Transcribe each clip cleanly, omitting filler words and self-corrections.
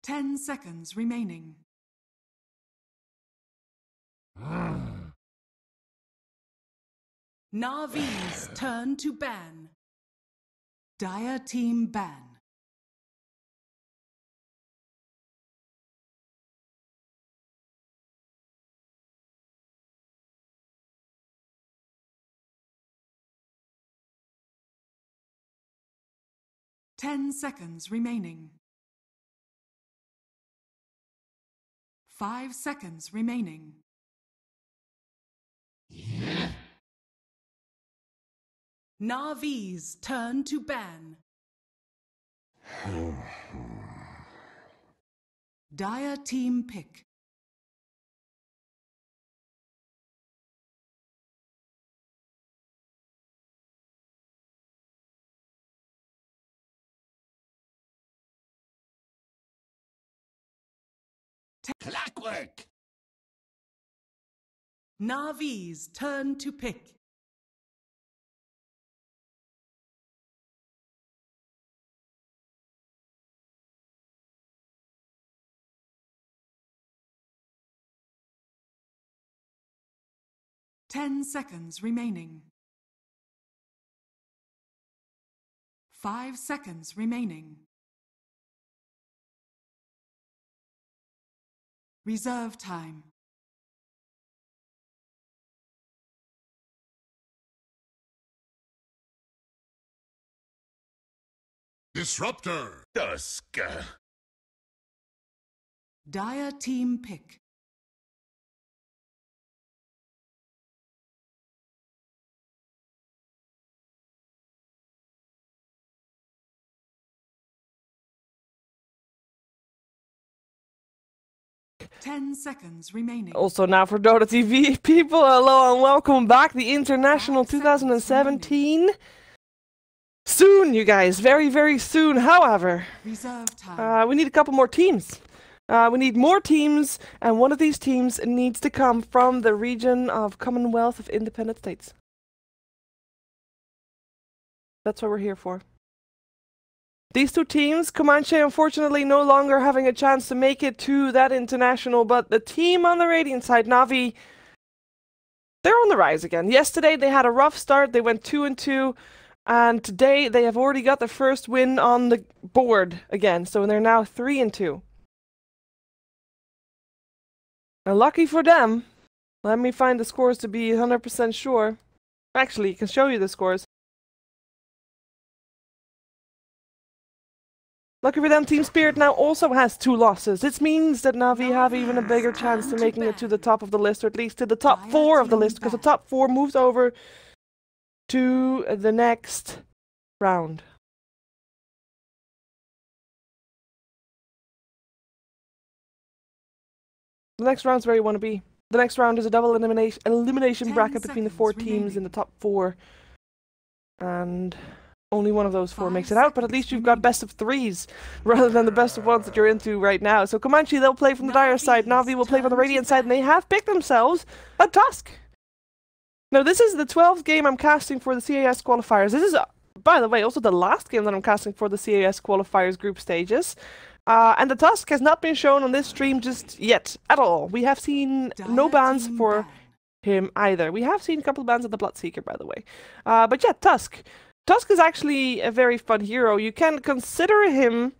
10 seconds remaining. Navi's turn to ban. Dire team ban. Ten seconds remaining. 5 seconds remaining. Navi's turn to ban. Dire team pick. Clockwork! Navi's turn to pick. Ten seconds remaining. 5 seconds remaining. Reserve time. Disruptor! Dusk! Dire team pick. Ten seconds remaining. Also now for Dota TV people, hello and welcome back. The International 2017. Soon, you guys. Very, very soon. However, Reserve time. we need a couple more teams. We need more teams, and one of these teams needs to come from the region of Commonwealth of Independent States. That's what we're here for. These two teams, Comanche unfortunately no longer having a chance to make it to that international, but the team on the Radiant side, Navi, they're on the rise again. Yesterday they had a rough start, they went 2-2, and today they have already got their first win on the board again, so they're now 3-2. And lucky for them, let me find the scores to be 100% sure. Actually, I can show you the scores. Lucky for them, Team Spirit now also has 2 losses. This means that Navi have even a bigger chance to making it to the top of the list, or at least to the top 4 of the list, because the top 4 moves over to the next round. The next round's where you want to be. The next round is a double elimination bracket between the 4 teams in the top 4. And only one of those 4 makes it out, but at least you've got best of 3s rather than the best of 1s that you're into right now. So Comanche, they'll play from the Dire side, Navi will play from the Radiant side, and they have picked themselves a Tusk. Now this is the 12th game I'm casting for the CIS Qualifiers. This is, by the way, also the last game that I'm casting for the CIS Qualifiers Group Stages. And the Tusk has not been shown on this stream just yet, at all. We have seen no bans for him either. We have seen a couple of bans of the Bloodseeker, by the way. But yeah, Tusk. Tusk is actually a very fun hero. You can consider him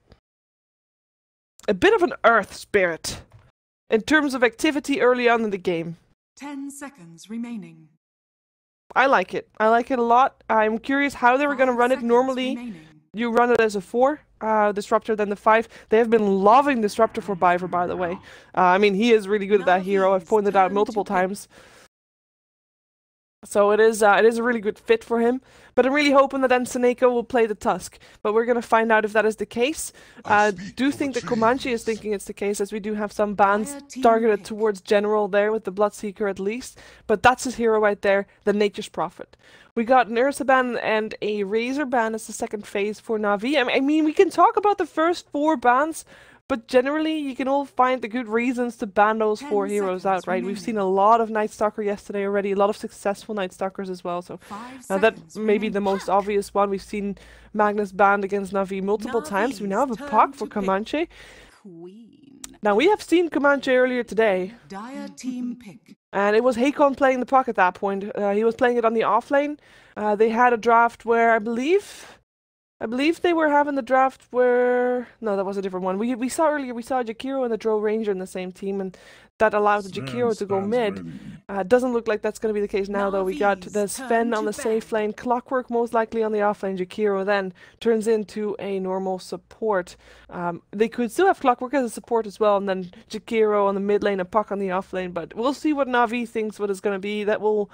a bit of an Earth Spirit in terms of activity early on in the game. 10 seconds remaining. I like it. I like it a lot. I'm curious how they were going to run it. Normally, you run it as a 4 Disruptor, then the 5. They have been loving Disruptor for Biver, by the way. I mean, he is really good at that hero. I've pointed out multiple times. So it is a really good fit for him. But I'm really hoping that then Seneko will play the Tusk. But we're going to find out if that is the case. Do think that Comanche is thinking it's the case, as we do have some bans targeted towards General there with the Bloodseeker at least. But that's his hero right there, the Nature's Prophet. We got an Ursa ban and a Razor ban as the second phase for Navi. I mean, we can talk about the first 4 bans, but generally you can all find the good reasons to ban those 4 heroes out, right? We've seen a lot of Night Stalker yesterday already, a lot of successful Night Stalkers as well. So that may be the most obvious one. We've seen Magnus banned against Navi multiple times. We now have a Puck for Comanche. queen. Now, we have seen Comanche earlier today, Dire team pick. and it was Hakon playing the puck at that point. He was playing it on the off lane. They had a draft where I believe they were having the draft where... No, that was a different one. We saw earlier, we saw Jakiro and the Drow Ranger in the same team, and that allowed the Jakiro to go mid. Doesn't look like that's going to be the case now, though. We got the Sven on the safe lane, Clockwork most likely on the off lane. Jakiro then turns into a normal support. They could still have Clockwork as a support as well, and then Jakiro on the mid lane and Puck on the off lane, but we'll see what Na'Vi thinks what it's going to be. That will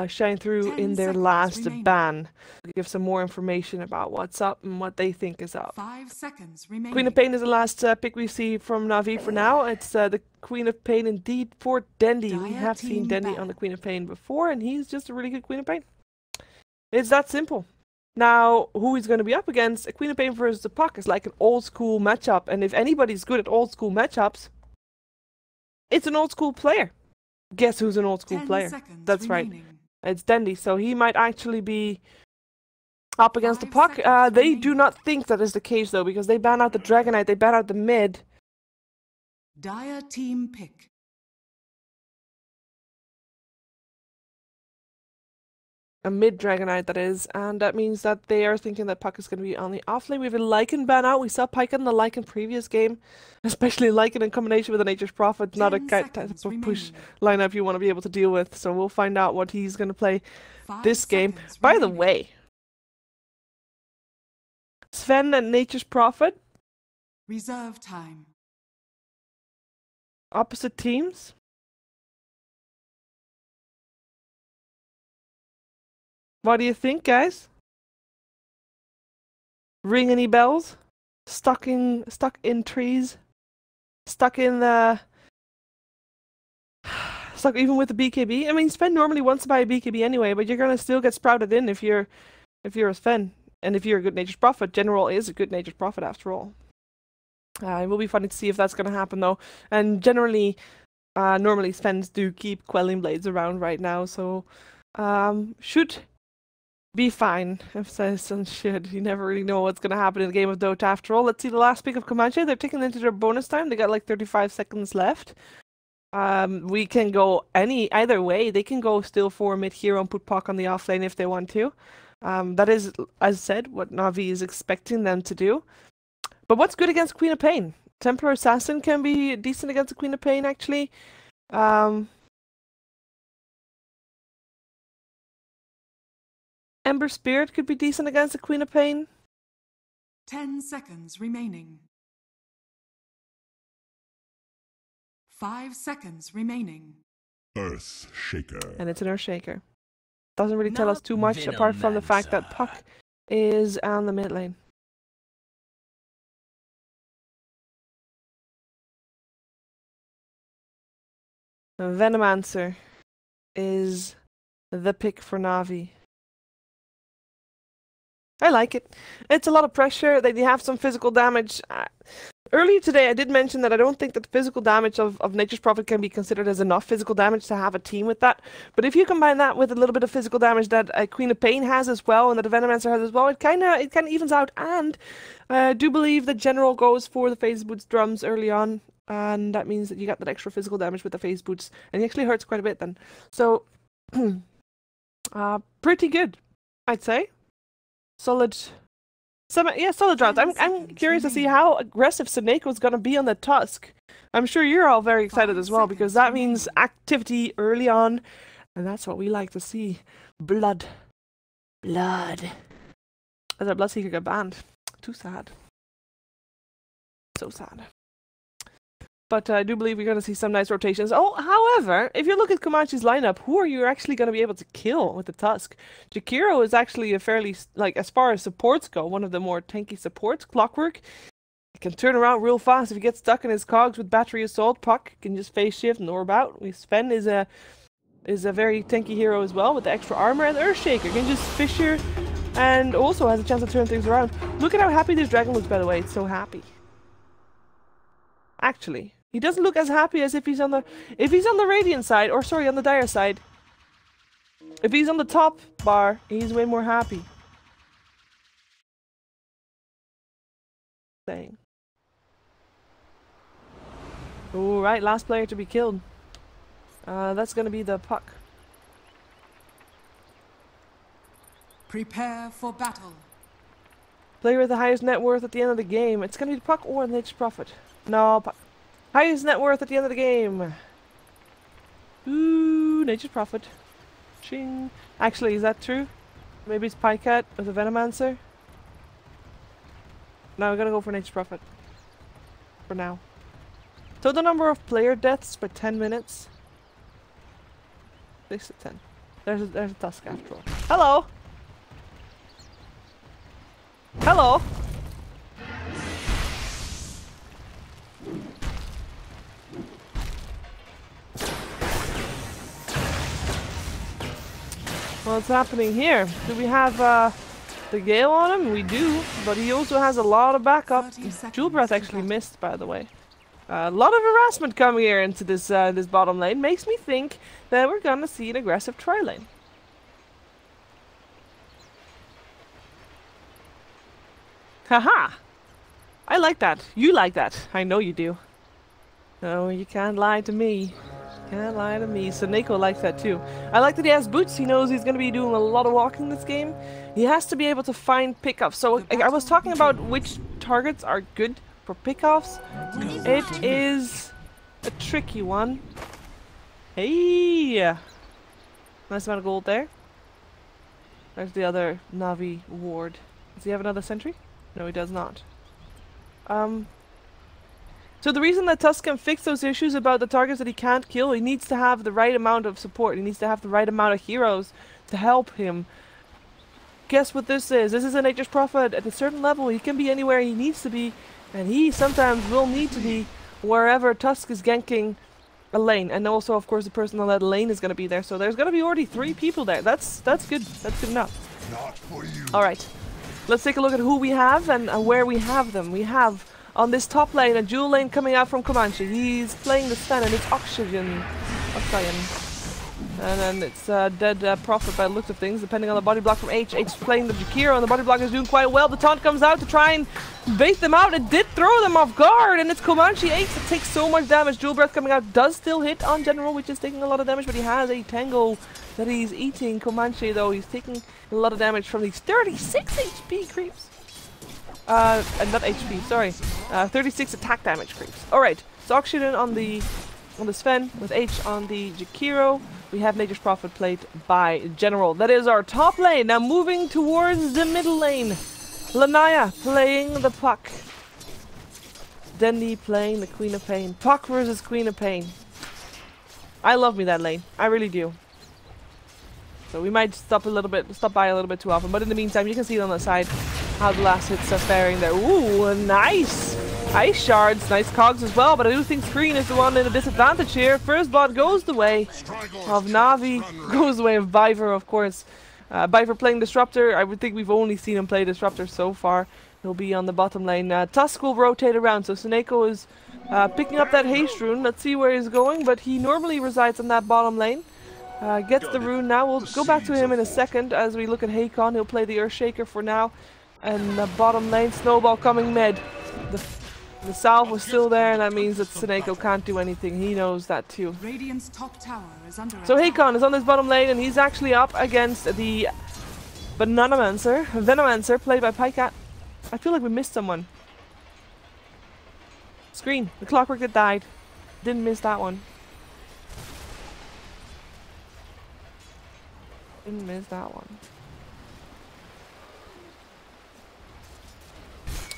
shine through in their last ban. Give some more information about what's up and what they think is up. 5 seconds remaining. Queen of Pain is the last pick we see from Na'Vi for now. It's the Queen of Pain indeed for Dendy. We have seen Dendy on the Queen of Pain before, and he's just a really good Queen of Pain. It's that simple. Now, who he's going to be up against, a Queen of Pain versus the Puck is like an old school matchup, and if anybody's good at old school matchups, it's an old school player. Guess who's an old school player? That's right. It's Dendy, so he might actually be up against the Puck. They do not think that is the case, though, because they ban out the Dragonite, they ban out the mid. Dire team pick. A mid Dragonite, that is, and that means that they are thinking that Puck is going to be on the offlane. We have a Lycan ban out. We saw Pike in the Lycan previous game, especially Lycan in combination with a Nature's Prophet. Not a type of push lineup you want to be able to deal with, so we'll find out what he's going to play this game. By the way, Sven and Nature's Prophet. Reserve time. Opposite teams. What do you think, guys? Ring any bells? Stuck in trees? Stuck in the... Stuck even with the BKB? I mean, Sven normally wants to buy a BKB anyway, but you're gonna still get sprouted in if you're a Sven. And if you're a good Nature's Prophet. General is a good Nature's Prophet after all. It will be funny to see if that's gonna happen though. And generally, normally Svens do keep Quelling Blades around right now, so should be fine. If Svens should. You never really know what's gonna happen in the game of Dota after all. Let's see the last pick of Comanche. They're taking into their bonus time. They got like 35 seconds left. We can go either way. They can go still for mid hero and put Puck on the offlane if they want to. That is, as said, what Na'Vi is expecting them to do. But what's good against Queen of Pain? Templar Assassin can be decent against the Queen of Pain, actually. Ember Spirit could be decent against the Queen of Pain. 10 seconds remaining. 5 seconds remaining. Earth Shaker. And it's an Earth Shaker. Doesn't really tell us too much apart from the fact that Puck is on the mid lane. Venomancer is the pick for Na'Vi. I like it. It's a lot of pressure. They have some physical damage. Earlier today, I did mention that I don't think that the physical damage of Nature's Prophet can be considered as enough physical damage to have a team with that. But if you combine that with a little bit of physical damage that a Queen of Pain has as well, and that a Venomancer has as well, it kind of evens out. And I do believe that General goes for the Phase Boots drums early on, and that means that you got that extra physical damage with the Phase Boots, and it actually hurts quite a bit then. So, pretty good, I'd say. Solid rounds. I'm curious to see how aggressive Seneco's gonna be on the Tusk. I'm sure you're all very excited as well, because that means activity early on, and that's what we like to see. Blood. As our Bloodseeker got banned. Too sad. So sad. But I do believe we're going to see some nice rotations. Oh, however, if you look at Comanche's lineup, who are you actually going to be able to kill with the Tusk? Jakiro is actually a fairly, like, as far as supports go, one of the more tanky supports. Clockwork can turn around real fast if he gets stuck in his cogs with Battery Assault. Puck can just phase shift and orb out. Sven is a very tanky hero as well with the extra armor. And Earthshaker can just Fissure and also has a chance to turn things around. Look at how happy this dragon looks, by the way. It's so happy. Actually. He doesn't look as happy as if he's on the Radiant side, or sorry, on the Dire side. If he's on the top bar, he's way more happy. Saying. Alright, last player to be killed. That's gonna be the puck. Prepare for battle. Player with the highest net worth at the end of the game. It's gonna be the puck or the Nature's Prophet. No, puck. Highest net worth at the end of the game. Ooh, Nature's Prophet. Ching. Actually, is that true? Maybe it's Pycat with a Venomancer? No, we're gonna go for Nature's Prophet. For now. Total number of player deaths per 10 minutes. 6 to 10. There's a Tusk after all. Hello! Hello! What's happening here? Do we have the Gale on him? We do, but he also has a lot of backup. Jewel Breath actually missed, by the way. A lot of harassment coming here into this this bottom lane. Makes me think that we're gonna see an aggressive tri lane. Haha! I like that. You like that. I know you do. No, you can't lie to me. Can't lie to me. So Neko likes that too. I like that he has boots. He knows he's going to be doing a lot of walking this game. He has to be able to find pickups. So I was talking about which targets are good for pickoffs. It is a tricky one. Hey! Nice amount of gold there. There's the other Navi ward. Does he have another sentry? No, he does not. So the reason that Tusk can fix those issues about the targets that he can't kill, he needs to have the right amount of support. He needs to have the right amount of heroes to help him. Guess what this is? This is a Nature's Prophet. At a certain level, he can be anywhere he needs to be, and he sometimes will need to be wherever Tusk is ganking a lane. And also, of course, the person on that lane is going to be there. So there's going to be already 3 people there. That's good. That's good enough. Not for you. All right. Let's take a look at who we have and where we have them. We have on this top lane a dual lane coming out from Comanche. He's playing the Sven and it's Oxygen. And then it's Dead Prophet by the looks of things, depending on the body block from H. H is playing the Jakiro and the body block is doing quite well. The taunt comes out to try and bait them out. It did throw them off guard, and it's Comanche H that takes so much damage. Dual Breath coming out does still hit on General, which is taking a lot of damage, but he has a Tango that he's eating. Comanche, though, he's taking a lot of damage from these 36 HP creeps. Not HP, sorry. 36 attack damage creeps. Alright, so Oxygen on the Sven with H on the Jakiro. We have Nature's Prophet played by General. That is our top lane. Now moving towards the middle lane. Lanaya playing the Puck. Dendy playing the Queen of Pain. Puck versus Queen of Pain. I love me that lane. I really do. So we might stop by a little bit too often. But in the meantime, you can see on the side how the last hits are faring there. Ooh, nice! Ice shards, nice cogs as well, but I do think Screen is the one in a disadvantage here. First blood goes the way of Navi, goes the way of Biver, of course. Biver playing Disruptor. I would think we've only seen him play Disruptor so far. He'll be on the bottom lane. Tusk will rotate around, so Suneko is picking up that haste rune. Let's see where he's going, but he normally resides on that bottom lane. Gets the rune now. We'll go back to him in a second as we look at Hakon. He'll play the Earthshaker for now. And the bottom lane, Snowball coming mid. The salve was still there, and that means that Suneko can't do anything. He knows that too. Radiant's top tower is under So attack. Hakon is on this bottom lane, and he's actually up against the Venomancer, played by Pycat. I feel like we missed someone. Screen, the Clockwork that died. Didn't miss that one. Didn't miss that one.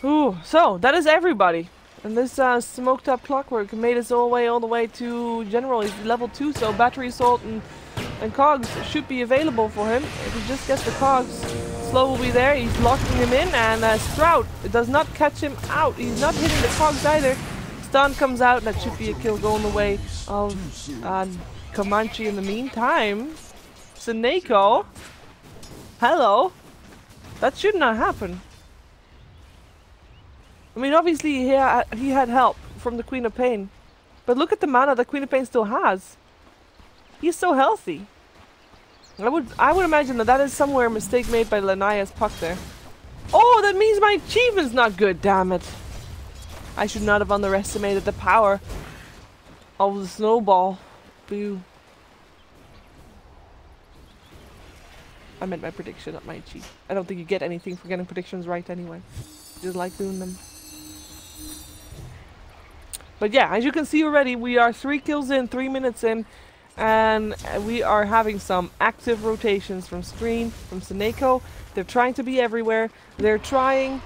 Ooh, so that is everybody. And this smoked up Clockwork made us all the way to General. He's level 2, so Battery Assault and Cogs should be available for him. If he just gets the Cogs, Slow will be there. He's locking him in, and Sprout does not catch him out. He's not hitting the Cogs either. Stun comes out, that should be a kill going the way of Comanche in the meantime. Suneko. Hello. That should not happen. I mean, obviously he had help from the Queen of Pain. But look at the mana the Queen of Pain still has. He's so healthy. I would imagine that is somewhere a mistake made by Lanaya's Puck there. Oh, that means my achievement's not good, damn it. I should not have underestimated the power of the snowball. Boo. I meant my prediction, not my cheat. I don't think you get anything for getting predictions right anyway. Just like doing them. But yeah, as you can see already, we are 3 kills in, 3 minutes in. And we are having some active rotations from Screen, from Seneko. They're trying to be everywhere. They're trying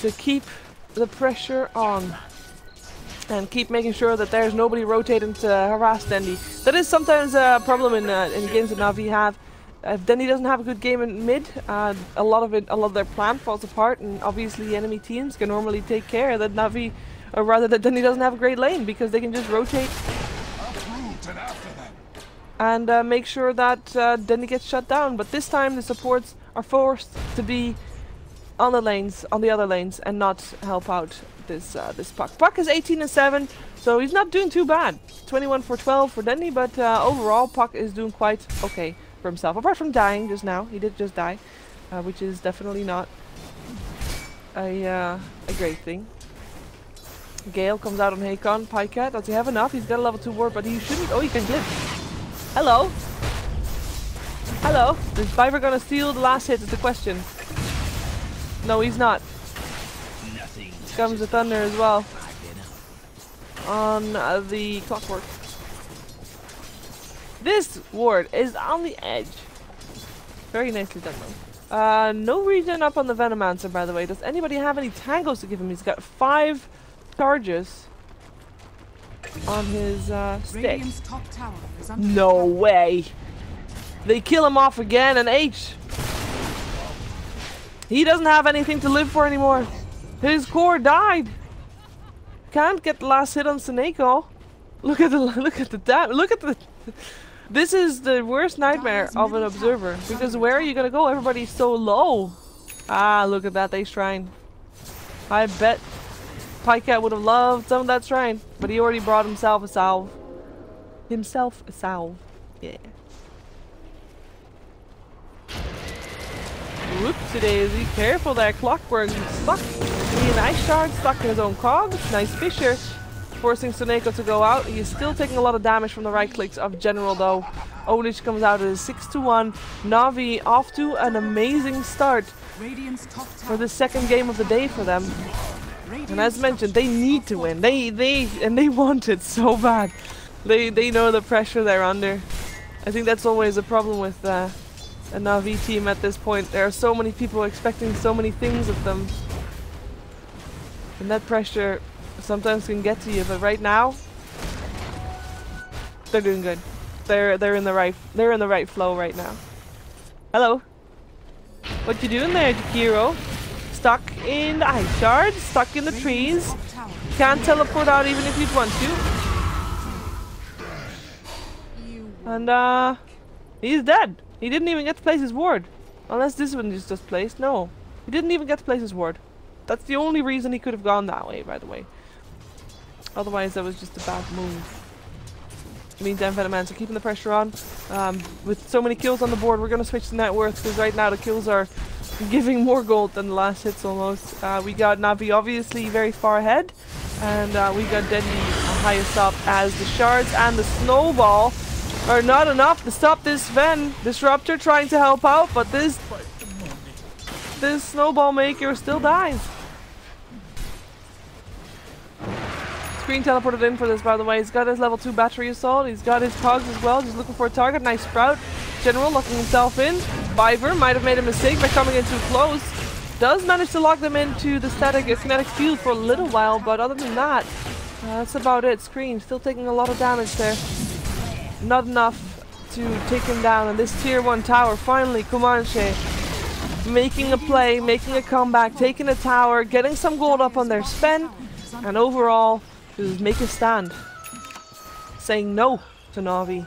to keep the pressure on. And keep making sure that there's nobody rotating to harass Dendy. That is sometimes a problem in games that Na'Vi have. If Dendy doesn't have a good game in mid, a lot of their plan falls apart, and obviously enemy teams can normally take care that Na'Vi, or rather that Dendy doesn't have a great lane, because they can just rotate and make sure that Dendy gets shut down. But this time the supports are forced to be on the lanes, on the other lanes, and not help out this Puck. Puck is 18-7, so he's not doing too bad. 21 for 12 for Dendy, but overall Puck is doing quite okay for himself. Apart from dying just now, he did just die, which is definitely not a great thing. Gale comes out on Hakon. Pycat, does he have enough? He's got a level 2 ward, but he shouldn't. Oh, he can glitch. Hello. Hello. Is Viper gonna steal the last hit is the question. No, he's not. Here comes the thunder as well. On the clockwork. This ward is on the edge. Very nicely done though. No regen up on the Venomancer, by the way. Does anybody have any tangos to give him? He's got 5 charges on his stick. Top tower is under No way! They kill him off again, and H! He doesn't have anything to live for anymore. His core died. Can't get the last hit on Seneko. Look at the This is the worst nightmare of an observer, because where are you gonna go? Everybody's so low. Ah, look at that, they shrine. I bet Pycat would have loved some of that shrine, but he already brought himself a salve. Yeah. Whoopsie daisy, careful there, Clockwork stuck. He an ice shard stuck in his own cogs. Nice Fisher, forcing Seneko to go out. He is still taking a lot of damage from the right clicks of General though. Olich comes out at a 6-1. Na'Vi off to an amazing start for the second game of the day for them. And as mentioned, they need to win. They want it so bad. They know the pressure they're under. I think that's always a problem with a Na'Vi team at this point. There are so many people expecting so many things of them, and that pressure sometimes can get to you. But right now, they're doing good. They're in the right flow right now. Hello. What you doing there, Jakiro? Stuck in the ice shards, stuck in the trees. Can't teleport out even if you'd want to. And he's dead. He didn't even get to place his ward. Unless this one is just placed. No. He didn't even get to place his ward. That's the only reason he could have gone that way, by the way. Otherwise, that was just a bad move. Meantime, Venomancer keeping the pressure on. With so many kills on the board, we're going to switch to net worth, because right now the kills are giving more gold than the last hits almost. We got Na'Vi obviously very far ahead. And we got Dendy highest up, as the shards and the snowball are not enough to stop this Ven. Disruptor trying to help out, but this snowball maker still dies. Screen teleported in for this, by the way. He's got his level 2 battery assault. He's got his cogs as well. Just looking for a target. Nice sprout. General locking himself in. Viper might have made a mistake by coming in too close. Does manage to lock them into the kinetic field for a little while, but other than that, that's about it. Screen still taking a lot of damage there. Not enough to take him down. And this tier 1 tower, finally, Comanche making a play, making a comeback, taking a tower, getting some gold up on their spend, and overall, just make a stand. Saying no to Na'Vi.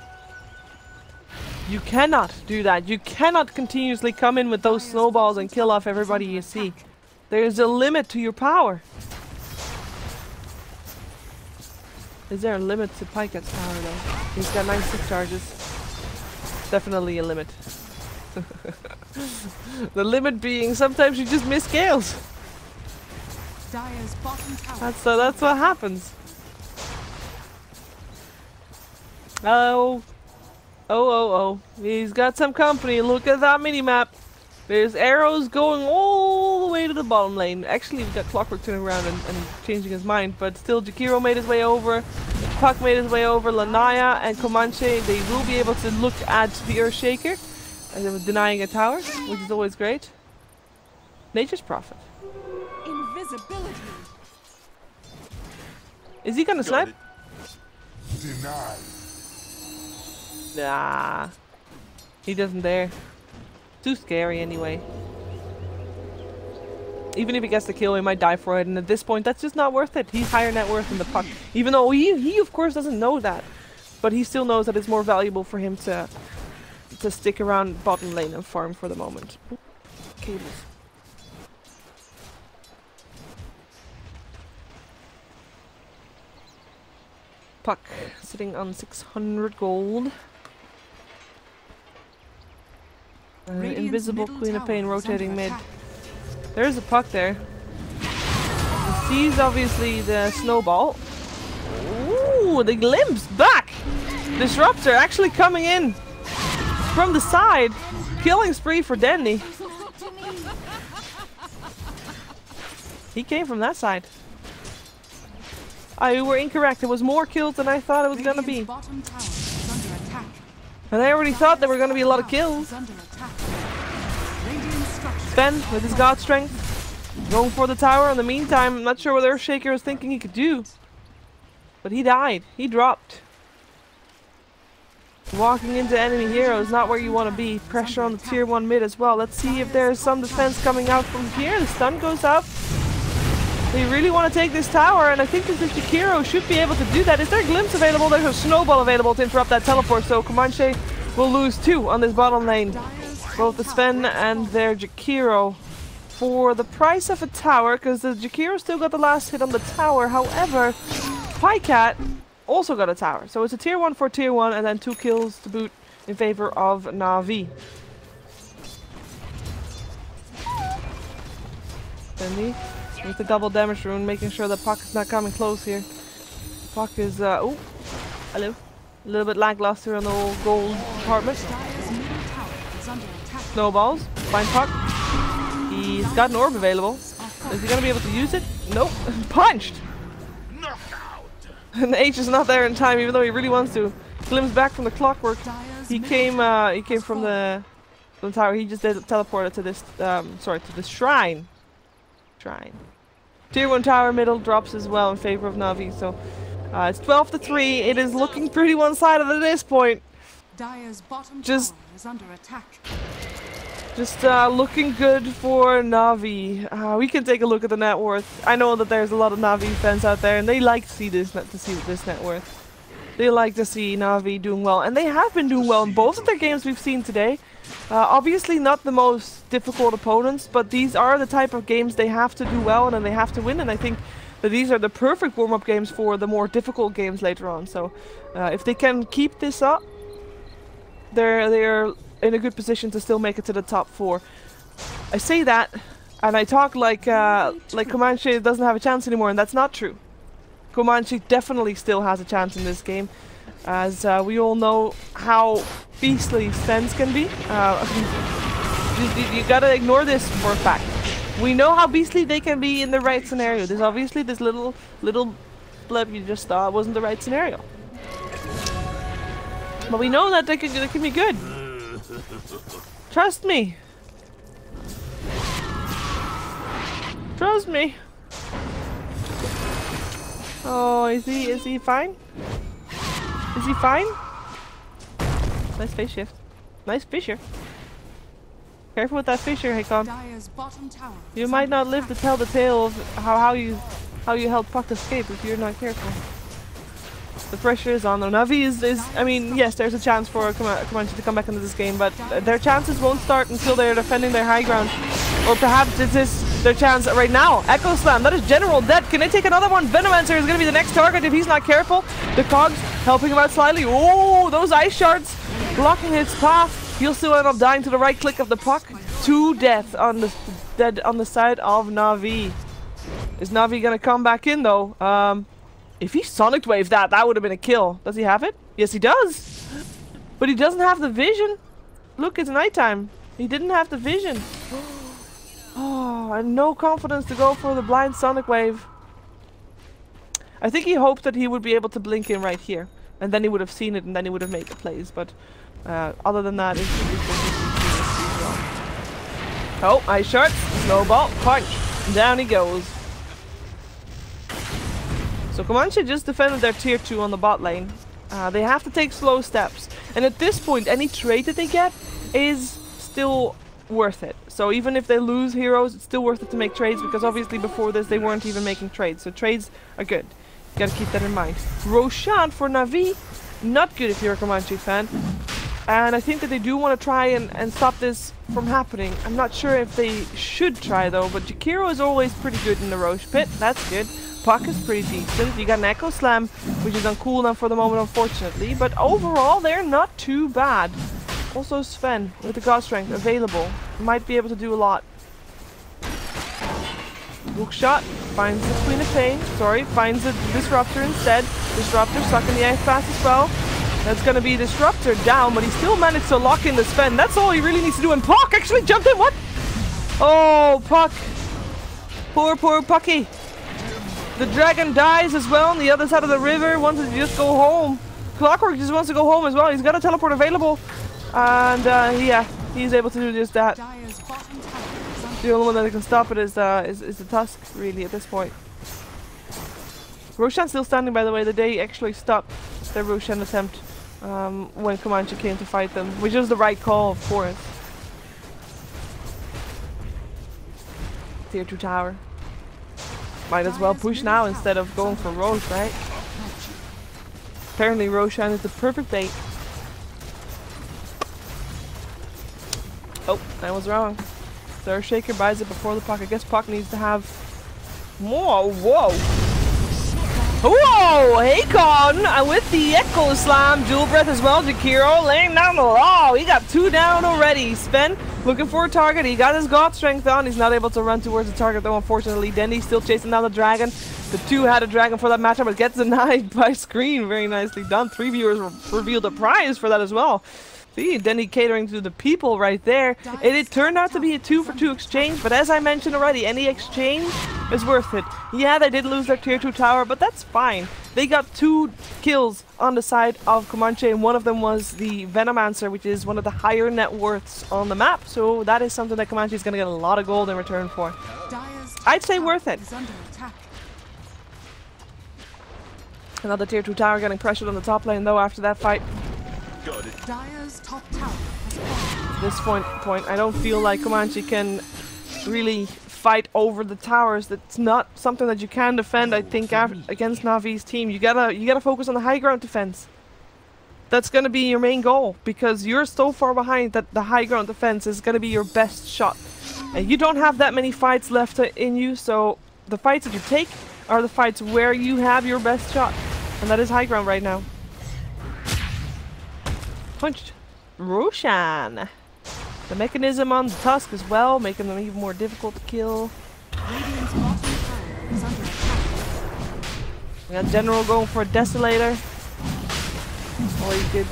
You cannot do that. You cannot continuously come in with those snowballs and kill off everybody you see. There's a limit to your power. Is there a limit to Pycat's power though? He's got 96 charges. Definitely a limit. The limit being sometimes you just miss scales. That's what happens. Oh. Oh. He's got some company. Look at that mini-map. There's arrows going all the way to the bottom lane. Actually, we've got Clockwork turning around and changing his mind, but still Jakiro made his way over. Puck made his way over. Lanaya and Comanche, they will be able to look at the Earthshaker. And they were denying a tower, which is always great. Nature's Prophet. Invisibility. Is he gonna snipe? Denied. Nah. He doesn't dare. Too scary anyway. Even if he gets the kill, he might die for it, and at this point, that's just not worth it. He's higher net worth than the Puck. Even though he of course doesn't know that. But he still knows that it's more valuable for him to stick around bottom lane and farm for the moment. Cables. Puck sitting on 600 gold. Invisible Queen of Pain rotating mid. There's a Puck there. He sees obviously the snowball. Ooh, the glimpse back! Disruptor actually coming in from the side. Killing spree for Denny. He came from that side. You were incorrect. It was more kills than I thought it was gonna be. And I already thought there were gonna be a lot of kills. Sven with his god strength going for the tower. In the meantime, I'm not sure what Earthshaker was thinking he could do. But he died. He dropped. Walking into enemy heroes, not where you want to be. Pressure on the tier 1 mid as well. Let's see if there's some defense coming out from here. The stun goes up. They really want to take this tower, and I think this Jakiro should be able to do that. Is there a glimpse available? There's a snowball available to interrupt that teleport, so Comanche will lose 2 on this bottom lane. Both the Sven and their Jakiro for the price of a tower, because the Jakiro still got the last hit on the tower. However, Pycat also got a tower. So it's a tier 1 for tier 1 and then 2 kills to boot in favor of Na'Vi. Bendy with the double damage rune, making sure that Puck is not coming close here. Puck is, oh, hello. A little bit lackluster on the old gold department. Snowballs, find Puck. He's got an orb available. Is he gonna be able to use it? Nope. Punched! And H is not there in time, even though he really wants to. Glimpse back from the Clockwork. He came from the tower. He just teleported to this, sorry, to the shrine. Tier 1 tower middle drops as well in favor of Na'Vi. So it's 12-3. It is looking pretty one-sided at this point. Just looking good for Na'Vi. We can take a look at the net worth. I know that there's a lot of Na'Vi fans out there, and they like to see this net worth. They like to see Na'Vi doing well, and they have been doing well in both of their games we've seen today. Obviously not the most difficult opponents, but these are the type of games they have to do well and then they have to win, and I think that these are the perfect warm-up games for the more difficult games later on. So if they can keep this up, they're in a good position to still make it to the top 4. I say that, and I talk like Comanche doesn't have a chance anymore, and that's not true. Comanche definitely still has a chance in this game, as we all know how beastly Svens can be. You gotta ignore this for a fact. We know how beastly they can be in the right scenario. There's obviously this little blip you just thought wasn't the right scenario. But we know that they can be good. Trust me. Trust me. Oh, is he fine? Is he fine? Nice phase shift. Nice fissure. Careful with that fissure, Hakon. You might not live to tell the tale of how you helped Puck escape if you're not careful. The pressure is on. Na'Vi is I mean, yes, there's a chance for Comanche to come back into this game, but their chances won't start until they're defending their high ground. Or perhaps this is their chance right now. Echo Slam, that is General dead. Can they take another one? Venomancer is going to be the next target if he's not careful. The cogs helping him out slightly. Oh, those ice shards blocking his path. He'll still end up dying to the right click of the Puck. 2 death on the side of Na'Vi. Is Na'Vi going to come back in though? If he Sonic Waved that, that would have been a kill. Does he have it? Yes, he does. But he doesn't have the vision. Look, it's nighttime. He didn't have the vision. Oh, and no confidence to go for the blind Sonic Wave. I think he hoped that he would be able to blink in right here. And then he would have seen it and then he would have made the plays. But other than that, it's oh, ice shards. Snowball. Punch. Down he goes. So Comanche just defended their tier 2 on the bot lane. They have to take slow steps. And at this point, any trade that they get is still worth it. So even if they lose heroes, it's still worth it to make trades, because obviously before this they weren't even making trades. So trades are good. You gotta keep that in mind. Roshan for Na'Vi, not good if you're a Comanche fan. And I think that they do want to try and stop this from happening. I'm not sure if they should try though, but Jakiro is always pretty good in the Roche pit. That's good. Puck is pretty decent. You got an Echo Slam, which is on cooldown for the moment, unfortunately. But overall, they're not too bad. Also Sven, with the God Strength available, might be able to do a lot. Hook shot, finds the Queen of Pain. Sorry, finds the Disruptor instead. Disruptor sucking the ice fast as well. That's going to be Disruptor down, but he still managed to lock in the Sven. That's all he really needs to do. And Puck actually jumped in. What? Oh, Puck. Poor Pucky. The dragon dies as well on the other side of the river. Wants to just go home. Clockwork just wants to go home as well. He's got a teleport available. And yeah, he's able to do just that. The only one that can stop it is the Tusk, really, at this point. Roshan's still standing, by the way. They actually stopped their Roshan attempt when Comanche came to fight them, which is the right call, of course. Tier 2 tower. Might as well push now instead of going for Roche, right? Apparently Roshan is the perfect bait. Oh, I was wrong. Third Shaker buys it before the Puck. I guess Puck needs to have more. Whoa! Whoa! Hakon with the Echo Slam, Dual Breath as well. Jakiro laying down the law. He got 2 down already. Sven looking for a target. He got his God Strength on. He's not able to run towards the target though, unfortunately. Denny's still chasing down the dragon. The 2 had a dragon for that matchup, but gets denied by Screen. Very nicely done. 3 viewers revealed a prize for that as well. See, Denny catering to the people right there. It turned out to be a 2-for-2 exchange, but as I mentioned already, any exchange is worth it. Yeah, they did lose their tier 2 tower, but that's fine. They got 2 kills on the side of Comanche, and one of them was the Venomancer, which is one of the higher net worths on the map. So that is something that Comanche is going to get a lot of gold in return for. I'd say worth it. Another tier 2 tower getting pressured on the top lane though after that fight. Dire's top tower. At this point, I don't feel like Comanche can really fight over the towers. That's not something that you can defend, I think, against Navi's team. You gotta focus on the high ground defense. That's gonna be your main goal, because you're so far behind that the high ground defense is gonna be your best shot. And you don't have that many fights left in you, so the fights that you take are the fights where you have your best shot. And that is high ground right now. Punched Roshan. The mechanism on the Tusk as well, making them even more difficult to kill. We got General going for a Desolator. Always good.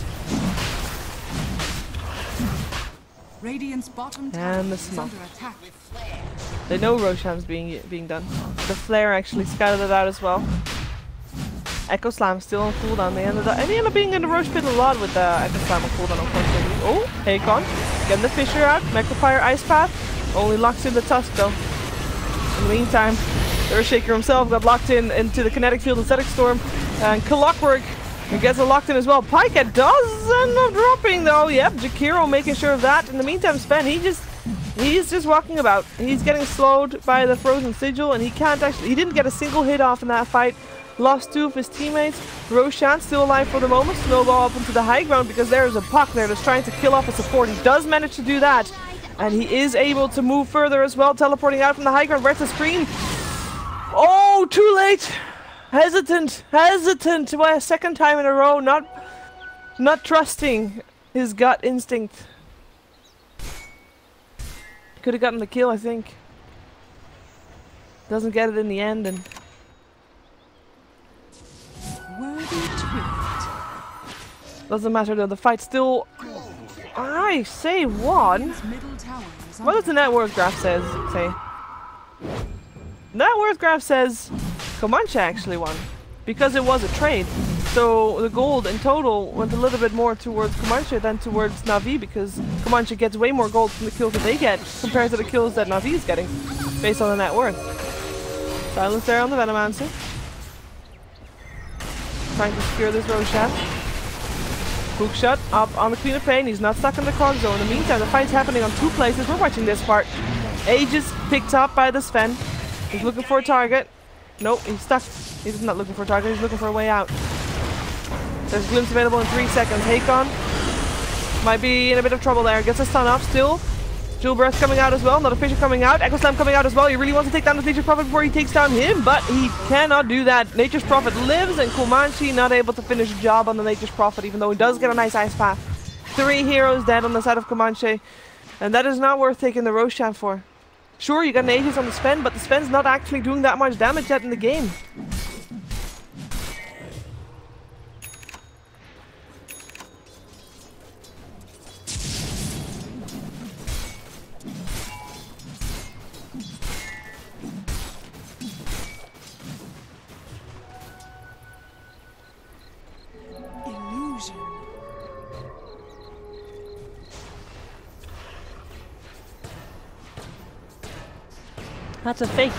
Radiant's bottom And the smoke. They know Roshan's being done. The Flare actually scouted it out as well. Echo Slam still on cooldown. They ended up being in the Roche pit a lot with the Echo Slam on cooldown, unfortunately. Oh, Hakon getting the Fisher out. Mechafire Ice Path only locks in the Tusk though. In the meantime, Earthshaker himself got locked into the Kinetic Field Aesthetic Storm, and Clockwork gets it locked in as well. Pika does end up dropping though. Yep, Jakiro making sure of that. In the meantime, Sven, he's just walking about. He's getting slowed by the Frozen Sigil, and he didn't get a single hit off in that fight. Lost 2 of his teammates. Roshan still alive for the moment. Snowball up into the high ground because there is a Puck there that's trying to kill off a support. He does manage to do that. And he is able to move further as well, teleporting out from the high ground. Where's the screen? Oh, too late. Hesitant. Well, a second time in a row, not trusting his gut instinct. Could have gotten the kill, I think. Doesn't get it in the end, and Doesn't matter though, the fight's still, I say, won. Middle tower is What does the net worth graph say? Net worth graph says Comanche actually won because it was a trade. So the gold in total went a little bit more towards Comanche than towards Na'Vi because Comanche gets way more gold from the kills that they get compared to the kills that Na'Vi is getting based on the net worth. Silence there on the Venomancer. Trying to secure this Roshan. Hook shot up on the Queen of Pain. He's not stuck in the cog zone. In the meantime, the fight's happening on two places. We're watching this part. Aegis picked up by the Sven. He's looking for a target. Nope, he's stuck. He's not looking for a target. He's looking for a way out. There's a glimpse available in 3 seconds. Hakon might be in a bit of trouble there. Gets a stun off still. Jewel Breath coming out as well. Another Fisher coming out. Echo Slam coming out as well. He really wants to take down this Nature's Prophet before he takes down him, but he cannot do that. Nature's Prophet lives, and Comanche not able to finish the job on the Nature's Prophet, even though he does get a nice ice path. 3 heroes dead on the side of Comanche, and that is not worth taking the Roshan for. Sure, you got an Aegis on the Sven, but the Sven's not actually doing that much damage yet in the game. That's a fake.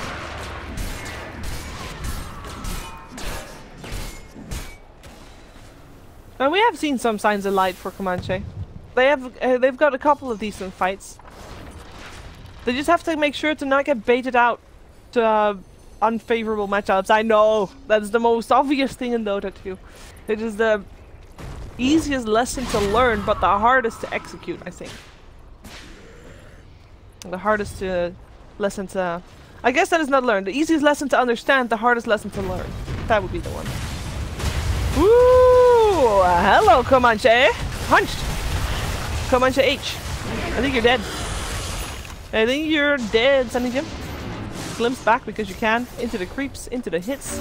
Now we have seen some signs of light for Comanche. They've got a couple of decent fights. They just have to make sure to not get baited out to unfavorable matchups. I know that's the most obvious thing in Dota 2. It is the easiest lesson to learn, but the hardest to execute, I think. The hardest to lesson to... I guess that is not learned. The easiest lesson to understand, the hardest lesson to learn. That would be the one. Woo! Hello, Comanche! Punched! Comanche H. I think you're dead. I think you're dead, Sunny Jim. Glimpse back because you can. Into the creeps, into the hits.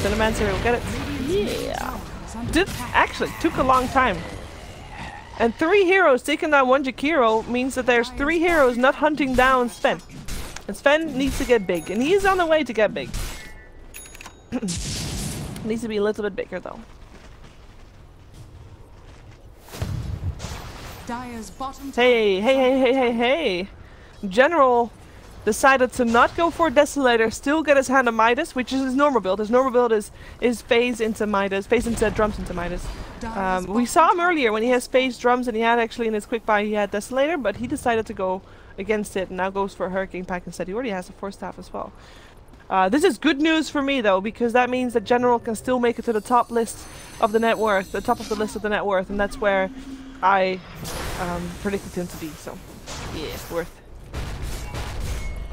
Cinemancer will get it. Yeah! Actually, took a long time. And 3 heroes taking down 1 Jakiro means that there's 3 heroes not hunting down Sven. And Sven needs to get big, and he's on the way to get big. Needs to be a little bit bigger though. Hey. General decided to not go for Desolator, still get his hand on Midas, which is his normal build. His normal build is phase into Midas, phase into drums into Midas. We saw him earlier when he has phase drums, and he had actually in his quick buy he had Desolator, but he decided to go against it and now goes for a Hurricane Pack instead. He already has a 4-staff as well. This is good news for me though, because that means that General can still make it to the top list of the net worth, the top of the list of the net worth, and that's where I predicted him to be, so yeah, worth.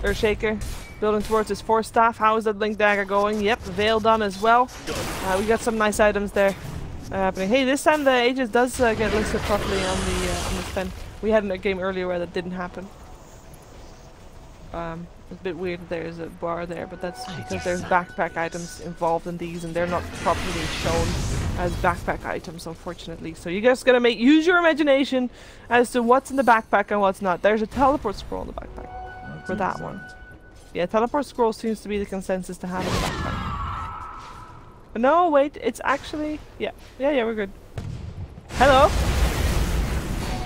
Earthshaker, building towards his 4-staff. How is that Link Dagger going? Yep, Veil done as well. We got some nice items there happening. Hey, this time the Aegis does get listed properly on the Sven. We had a game earlier where that didn't happen. It's a bit weird that there's a bar there, but that's because there's backpack items involved in these and they're not properly shown as backpack items, unfortunately. So you guys gotta use your imagination as to what's in the backpack and what's not. There's a teleport scroll in the backpack for that one. Yeah, teleport scroll seems to be the consensus to have in the backpack. But no, wait, it's actually... Yeah, we're good. Hello?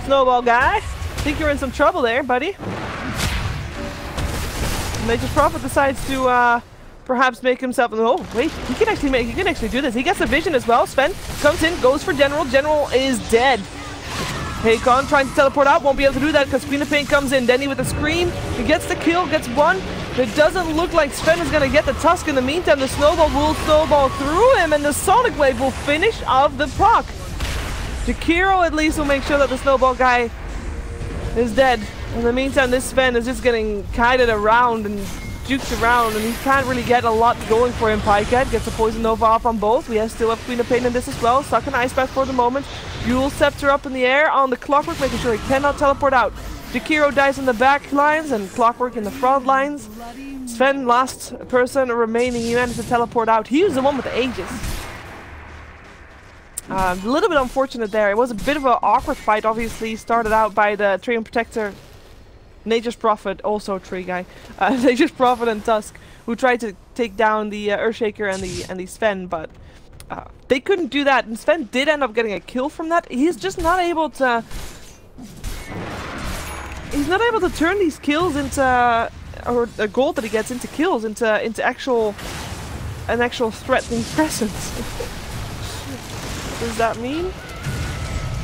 Snowball guy? Think you're in some trouble there, buddy? Nature's Prophet decides to perhaps make himself... Oh, wait, he can actually do this. He gets the vision as well. Sven comes in, goes for General. General is dead. Hakon trying to teleport out, won't be able to do that because Queen of Pain comes in. Denny with a scream. He gets the kill, gets 1. It doesn't look like Sven is going to get the Tusk. In the meantime, the Snowball will snowball through him and the Sonic Wave will finish off the proc. Jakiro at least will make sure that the Snowball guy is dead. In the meantime, this Sven is just getting kited around and juked around, and he can't really get a lot going for him. Pycat gets a Poison Nova off on both. We still have Queen of Pain in this as well. Stuck in Ice Path for the moment. Yule Scepter up in the air on the Clockwork, making sure he cannot teleport out. Jakiro dies in the back lines and Clockwork in the front lines. Sven, last person remaining, he managed to teleport out. He was the one with the Aegis. A little bit unfortunate there. It was a bit of an awkward fight, obviously. Started out by the Treant Protector, Nature's Prophet, also a tree guy, Nature's Prophet and Tusk, who tried to take down the Earthshaker and the Sven, but they couldn't do that. And Sven did end up getting a kill from that. He's just not able to... He's not able to turn these kills into... or the gold that he gets into kills, into an actual threatening presence. What does that mean?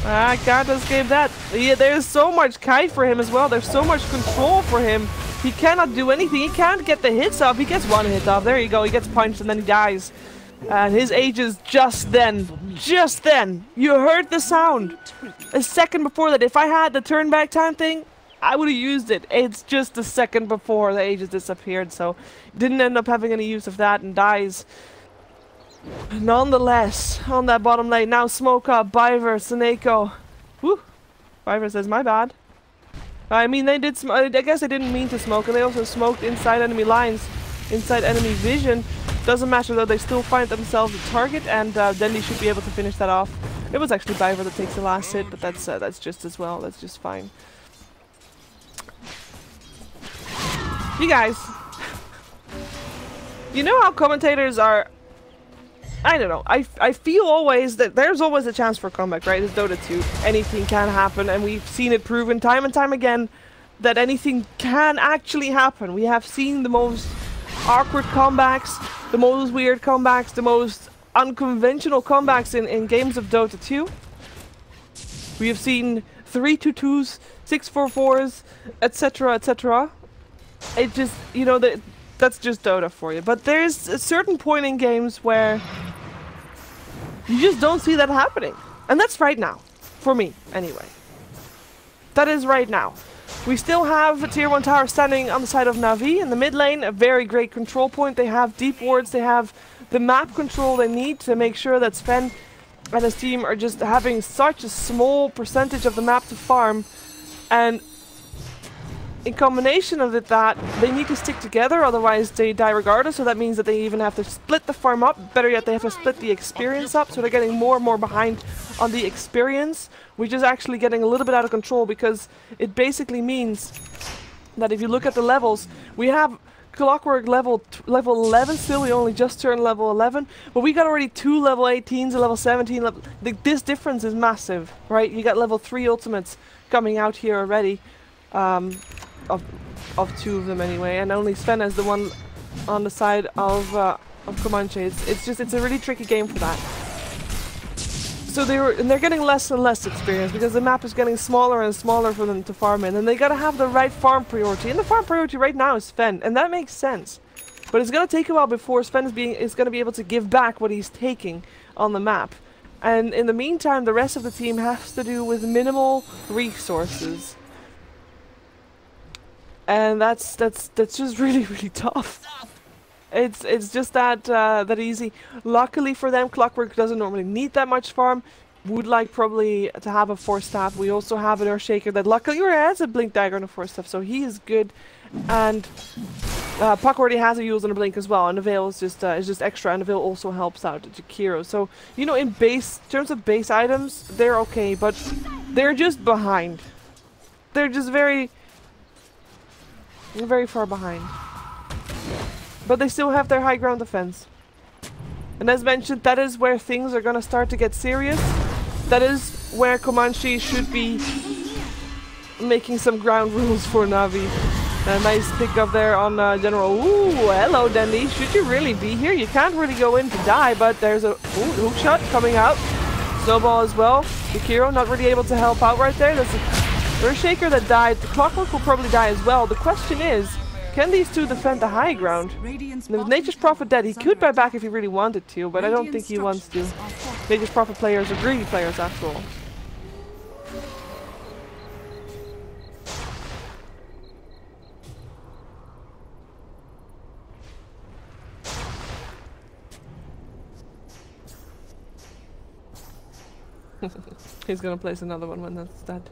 I can't escape that. Yeah, there's so much kite for him as well. There's so much control for him. He cannot do anything. He can't get the hits off. He gets one hit off. There you go. He gets punched and then he dies. And his age is just then. Just then. You heard the sound. A second before that. If I had the turn back time thing, I would have used it. It's just a second before the ages disappeared, so didn't end up having any use of that and dies. Nonetheless, on that bottom lane, now Smoke Up, Biver, Seneko. Whew. Biver says, my bad. I mean, they did I guess they didn't mean to smoke, and they also smoked inside enemy lines, inside enemy vision. Doesn't matter though, they still find themselves a target, and then they should be able to finish that off. It was actually Biver that takes the last hit, but that's just as well, that's just fine. You guys, you know how commentators are, I don't know, I feel always that there's always a chance for a comeback, right? It's Dota 2, anything can happen, and we've seen it proven time and time again that anything can actually happen. We have seen the most awkward comebacks, the most weird comebacks, the most unconventional comebacks in games of Dota 2. We have seen 3-2-2s, 6-4-4s, etc, etc. It just, you know, that's just Dota for you. But there's a certain point in games where you just don't see that happening. And that's right now. For me, anyway. That is right now. We still have a tier 1 tower standing on the side of Na'Vi in the mid lane. A very great control point. They have deep wards. They have the map control they need to make sure that Sven and his team are just having such a small percentage of the map to farm. And in combination of that, they need to stick together, otherwise they die regardless, so that means that they even have to split the farm up. Better yet, they have to split the experience up, so they're getting more and more behind on the experience, which is actually getting a little bit out of control, because it basically means that if you look at the levels, we have Clockwork level 11 still, we only just turned level 11, but we got already 2 level 18s, a level 17, this difference is massive, right? You got level 3 ultimates coming out here already. Of 2 of them anyway, and only Sven is the one on the side of Comanche. It's a really tricky game for that. So they're getting less and less experience because the map is getting smaller and smaller for them to farm in, and they gotta have the right farm priority. And the farm priority right now is Sven, and that makes sense. But it's gonna take a while before Sven is gonna be able to give back what he's taking on the map. And in the meantime, the rest of the team has to do with minimal resources. And that's just really tough. It's just that easy. Luckily for them, Clockwork doesn't normally need that much farm. Would like probably to have a 4-staff. We also have an Earthshaker that luckily has a Blink Dagger and a 4-staff, so he is good. And Puck already has a use and a Blink as well, and the Veil is just extra, and the Veil also helps out Jakiro. So you know, in terms of base items, they're okay, but they're just behind. They're just very far behind. But they still have their high ground defense. And as mentioned, that is where things are gonna start to get serious. That is where Comanche should be making some ground rules for Na'Vi. A nice pick up there on General. Ooh, hello Dendy. Should you really be here? You can't really go in to die, but there's a hook shot coming out. Snowball as well. Jakiro not really able to help out right there. That's a Earthshaker that died. The Clockwork will probably die as well. The question is, can these two defend the high ground? With Nature's Prophet dead, he could buy back if he really wanted to, but I don't think he wants to. Nature's Prophet players are greedy players after all. He's gonna place another one when that's dead.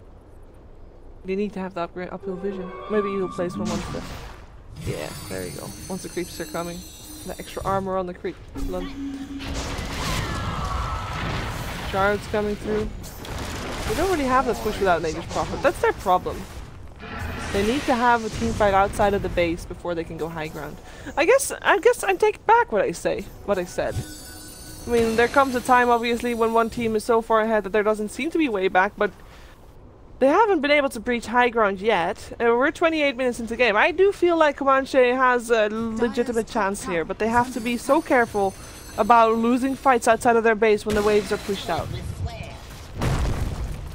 You need to have the uphill vision. Maybe you'll place one once the... Yeah, there you go. Once the creeps are coming. The extra armor on the creep. Lunge. Shards coming through. They don't really have this push without Natus Prophet. That's their problem. They need to have a team fight outside of the base before they can go high ground. I guess I take back what I said. I mean, there comes a time, obviously, when one team is so far ahead that there doesn't seem to be way back, but they haven't been able to breach high ground yet. We're 28 minutes into the game. I do feel like Comanche has a legitimate chance here, but they have to be so careful about losing fights outside of their base when the waves are pushed out.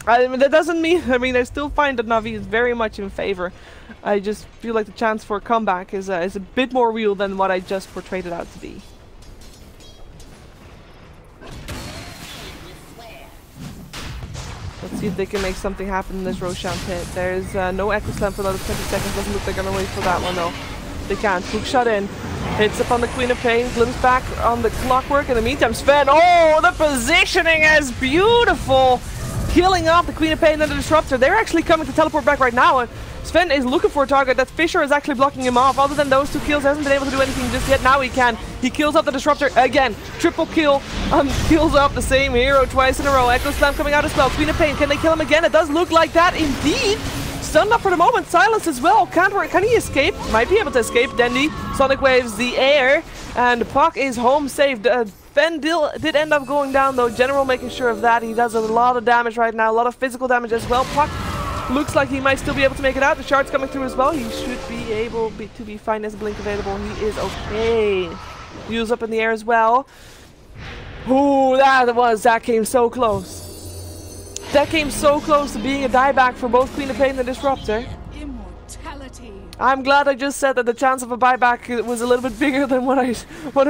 I mean, that doesn't mean, I still find that Na'Vi is very much in favor. I just feel like the chance for a comeback is a bit more real than what I just portrayed it out to be. Let's see if they can make something happen in this Roshan pit. There's no Echo Slam for another 20 seconds. Doesn't look like they're gonna wait for that one though. They can't. Hook shot in. Hits upon the Queen of Pain. Glimpse back on the clockwork. In the meantime, Sven. Oh, the positioning is beautiful. Killing off the Queen of Pain and the Disruptor. They're actually coming to teleport back right now. And Sven is looking for a target. That Fisher is actually blocking him off. Other than those two kills, hasn't been able to do anything just yet. Now he can. He kills off the Disruptor again. Triple kill. Kills off the same hero twice in a row. Echo Slam coming out as well. Queen of Pain. Can they kill him again? It does look like that indeed. Stunned up for the moment. Silence as well. Can't work. Can he escape? Might be able to escape. Dendy. Sonic Waves the air. And Puck is home saved. Ben did end up going down though. General making sure of that. He does a lot of damage right now. A lot of physical damage as well. Puck looks like he might still be able to make it out. The shard's coming through as well. He should be able to be fine as Blink available. He is okay. Use up in the air as well. Ooh, that came so close. That came so close to being a dieback for both Queen of Pain and the Disruptor. Immortality. I'm glad I just said that the chance of a buyback was a little bit bigger than what I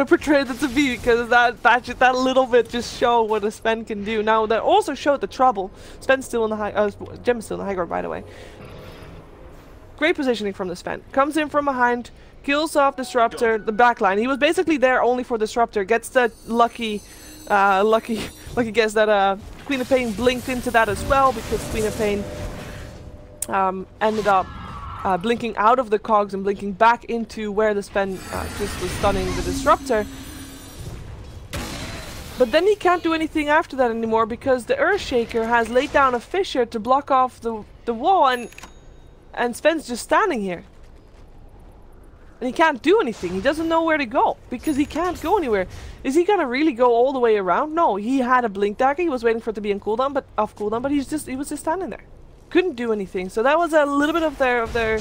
portrayed it to be, because that little bit just showed what a Sven can do. Now that also showed the trouble. Sven's still in the high, Gem's still in the high ground, by the way. Great positioning from the Sven. Comes in from behind, kills off Disruptor, the backline. He was basically there only for Disruptor. Gets the lucky guess that Queen of Pain blinked into that as well, because Queen of Pain ended up blinking out of the cogs and blinking back into where the Sven just was stunning the Disruptor. But then he can't do anything after that anymore, because the Earthshaker has laid down a Fissure to block off the wall, and Sven's just standing here. And he can't do anything. He doesn't know where to go, because he can't go anywhere. Is he gonna really go all the way around? No, he had a blink dagger. He was waiting for it to be on cooldown, off cooldown, but he was just standing there. Couldn't do anything. So that was a little bit of their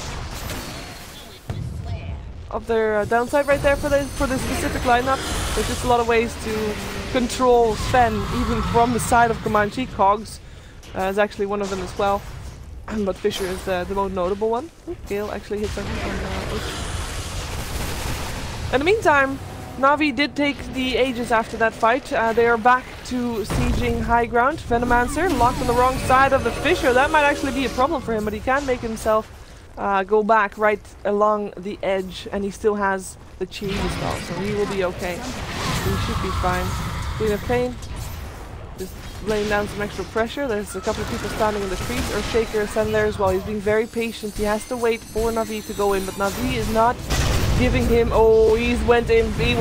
downside right there for this specific lineup. There's just a lot of ways to control Sven, even from the side of Comanche. Cogs is actually one of them as well, but Fisher is the most notable one. Gale actually hits on H. In the meantime, Na'Vi did take the Aegis after that fight. They are back to sieging high ground. Venomancer locked on the wrong side of the Fissure. That might actually be a problem for him, but he can make himself go back right along the edge, and he still has the Chi as well, so he will be okay. He should be fine. Queen of Pain just laying down some extra pressure. There's a couple of people standing in the trees. Earthshaker is standing there as well. He's being very patient. He has to wait for Na'Vi to go in, but Na'Vi is not giving him. Oh, he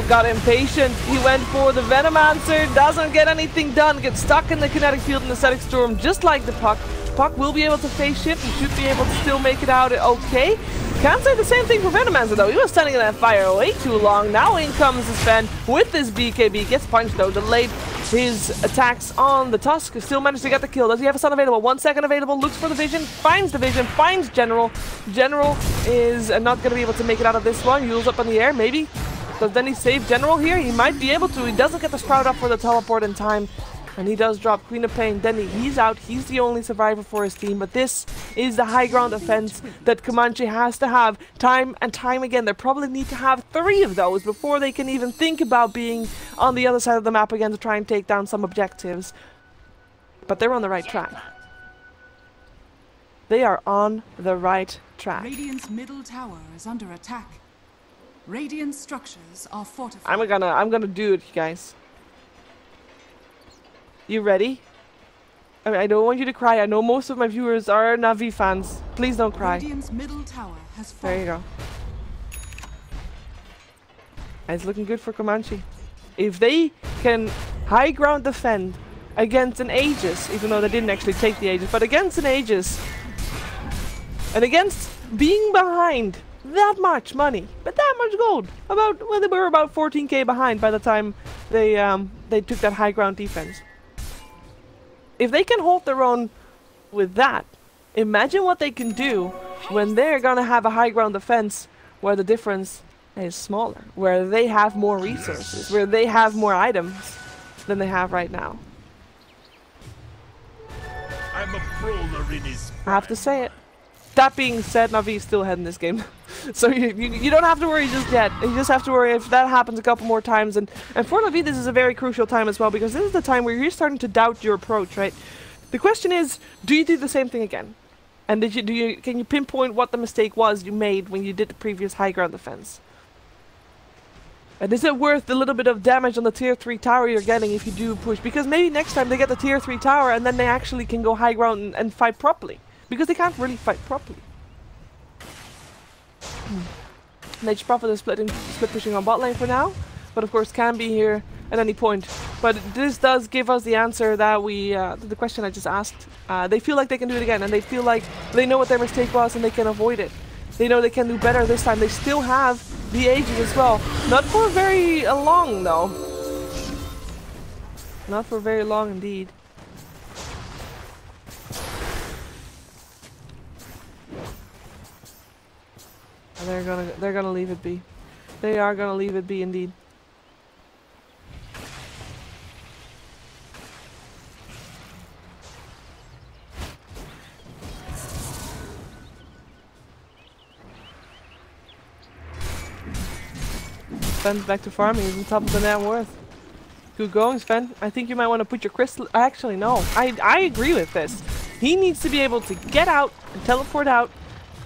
got impatient. He went for the Venomancer. Doesn't get anything done. Gets stuck in the kinetic field in the Static Storm, just like the Puck. Puck will be able to phase shift. He should be able to still make it out okay. Can't say the same thing for Venomancer though. He was standing in that fire way too long. Now in comes the Sven with this BKB. Gets punched though. Delayed his attacks on the Tusk. Still managed to get the kill. Does he have a stun available? 1 second available. Looks for the vision. Finds the vision. Finds General. General is not going to be able to make it out of this one. Yule's up in the air. Maybe. Does then he save General here? He might be able to. He doesn't get the Sprout up for the teleport in time. And he does drop Queen of Pain. Then he's out. He's the only survivor for his team. But this is the high ground offense that Comanche has to have time and time again. They probably need to have 3 of those before they can even think about being on the other side of the map again to try and take down some objectives. But they're on the right track. They are on the right track. Radiant's middle tower is under attack. Radiant structures are fortified. I'm gonna do it, you guys. You ready? I mean, I don't want you to cry. I know most of my viewers are Na'Vi fans. Please don't cry. Radiant's middle tower has fallen. There you go. And it's looking good for Comanche. If they can high ground defend against an Aegis, even though they didn't actually take the Aegis, but against an Aegis, and against being behind that much money, but that much gold. They were about 14k behind by the time they took that high ground defense. If they can hold their own with that, imagine what they can do when they're gonna have a high ground defense where the difference is smaller, where they have more resources, where they have more items than they have right now. I'm a brawler in his I have to say it. That being said, Navi is still ahead in this game. So you don't have to worry just yet. You just have to worry if that happens a couple more times. And for Navi, this is a very crucial time as well, because this is the time where you're starting to doubt your approach, right? The question is, do you do the same thing again? And can you pinpoint what the mistake was you made when you did the previous high ground defense? And is it worth the little bit of damage on the tier 3 tower you're getting if you do push? Because maybe next time they get the tier 3 tower and then they actually can go high ground and fight properly. Because they can't really fight properly. Mage Prophet is split pushing on bot lane for now, but of course can be here at any point. But this does give us the answer that the question I just asked. They feel like they can do it again, and they feel like they know what their mistake was and they can avoid it. They know they can do better this time. They still have the Aegis as well. Not for very long though. Not for very long indeed. They're gonna leave it be. They are gonna leave it be indeed. Sven's back to farming. He's on top of the net worth. Good going, Sven. I think you might want to put your crystal. Actually, no. I agree with this. He needs to be able to get out and teleport out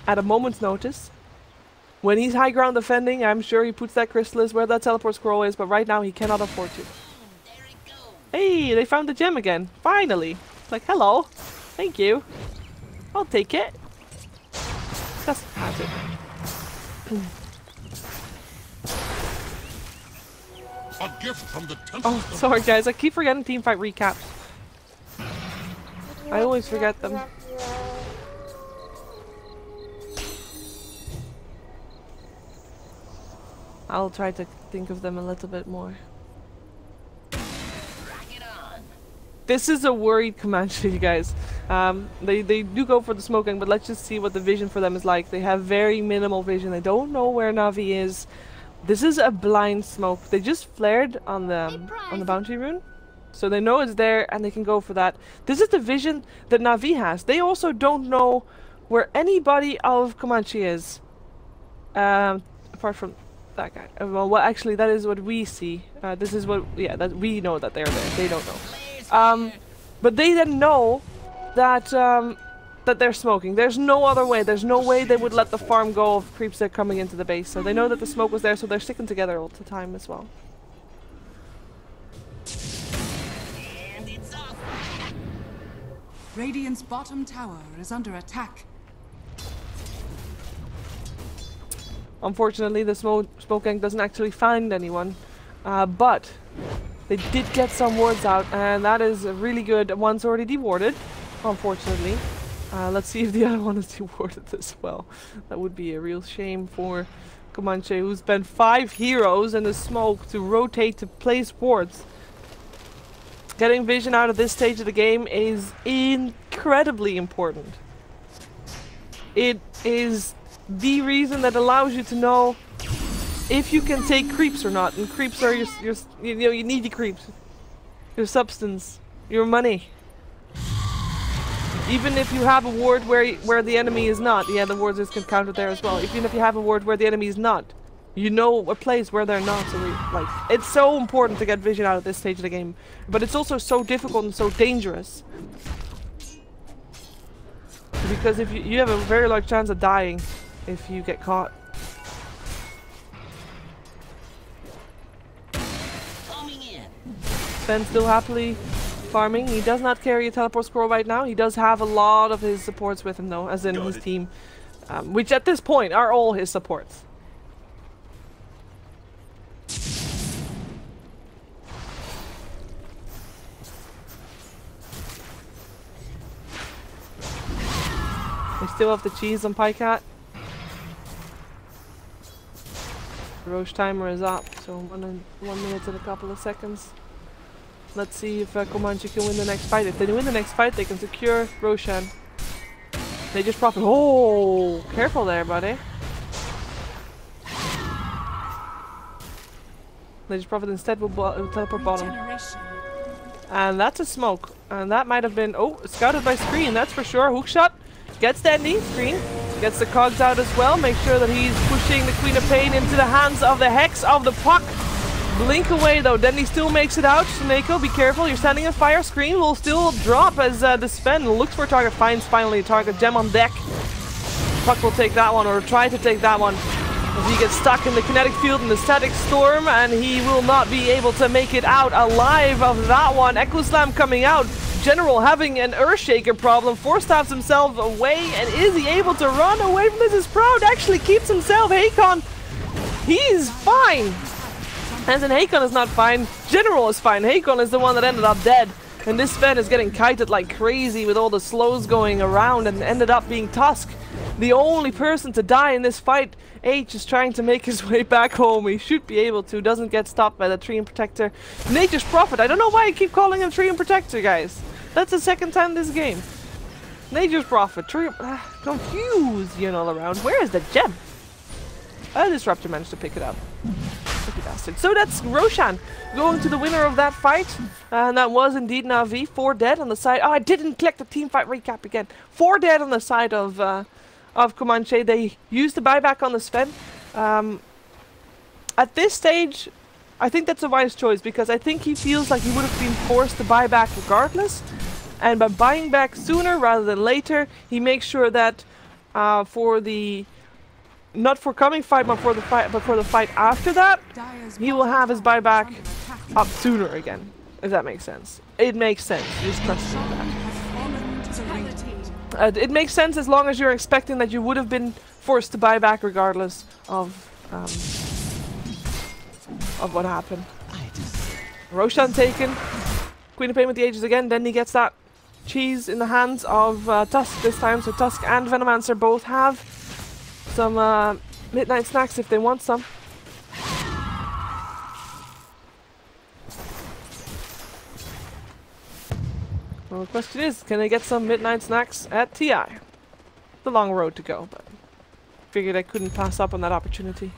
at a moment's notice. When he's high ground defending, I'm sure he puts that chrysalis where that teleport scroll is, but right now he cannot afford to. Hey, they found the gem again. Finally. It's like, hello. Thank you. I'll take it. Just has it. A gift from the temple. Oh, sorry guys, I keep forgetting teamfight recaps. I always forget them. I'll try to think of them a little bit more. This is a worried Comanche, you guys. They do go for the smoking, but let's just see what the vision for them is like. They have very minimal vision. They don't know where Navi is. This is a blind smoke. They just flared on the bounty rune, so they know it's there and they can go for that. This is the vision that Navi has. They also don't know where anybody of Comanche is, apart from that guy. Well, actually, that is what we see. This is what, yeah, that we know that they're there. They don't know. But they then know that that they're smoking. There's no other way. There's no way they would let the farm go of creeps that are coming into the base. So they know that the smoke was there, so they're sticking together all the time as well. And it's off. Radiant's bottom tower is under attack. Unfortunately, the smoke gang doesn't actually find anyone, but they did get some wards out, and that is really good. One's already dewarded, unfortunately. Let's see if the other one is dewarded as well. That would be a real shame for Comanche, who spent 5 heroes in the smoke to rotate to place wards. Getting vision out of this stage of the game is incredibly important. It is the reason that allows you to know if you can take creeps or not, and creeps are you need the creeps, your substance, your money. Even if you have a ward where the enemy is not, yeah, the wards can counter there as well. Even if you have a ward where the enemy is not, you know a place where they're not. So like, it's so important to get vision out of this stage of the game, but it's also so difficult and so dangerous. Because if you have a very large chance of dying if you get caught. Ben still happily farming. He does not carry a teleport scroll right now. He does have a lot of his supports with him though, as in his team, which at this point are all his supports. We still have the cheese on Pycat. The Roche timer is up, so 1 minute and a couple of seconds. Let's see if Comanche can win the next fight. If they win the next fight, they can secure Roshan. They just profit. Oh, careful there, buddy. They just profit instead will teleport bottom. And that's a smoke. And that might have been... Oh, scouted by Screen, that's for sure. Hookshot gets Dandy. Screen gets the cogs out as well. Make sure that he's pushing the Queen of Pain into the hands of the Hex of the Puck. Blink away though. Dandy still makes it out. Shineko, be careful. You're standing in fire. Screen will still drop as the Sven looks for a target. Finds finally a target. Gem on deck. Puck will take that one, or try to take that one. As he gets stuck in the kinetic field and the static storm, and he will not be able to make it out alive of that one. Echo Slam coming out. General having an Earthshaker problem. Force-stabs himself away, and is he able to run away from this? Is Proud actually keeps himself. Hakon, he's fine. As in, Hakon is not fine. General is fine. Hakon is the one that ended up dead. And this Sven is getting kited like crazy with all the slows going around, and ended up being Tusk, the only person to die in this fight. H is trying to make his way back home. He should be able to. Doesn't get stopped by the Tree and Protector. Nature's Prophet. I don't know why I keep calling him Tree and Protector, guys. That's the second time this game. Nature's Prophet. Tree... confused, you know, all around. Where is the gem? Disruptor managed to pick it up. Lucky bastard. So that's Roshan going to the winner of that fight. And that was indeed Na'Vi. 4 dead on the side. Oh, I didn't click the team fight recap again. 4 dead on the side of Comanche. They used the buyback on the Sven. At this stage, I think that's a wise choice, because I think he feels like he would have been forced to buy back regardless. And by buying back sooner rather than later, he makes sure that for the... not for coming fight, but for the fight after that, he will have his buyback up sooner again. If that makes sense. It makes sense. Just trust me that. It makes sense as long as you're expecting that you would have been forced to buy back regardless of what happened. Roshan taken. Queen of Pain with the Ages again. Then he gets that cheese in the hands of Tusk this time. So Tusk and Venomancer both have some midnight snacks if they want some. Well, the question is, can they get some midnight snacks at TI? It's a long road to go, but figured I couldn't pass up on that opportunity.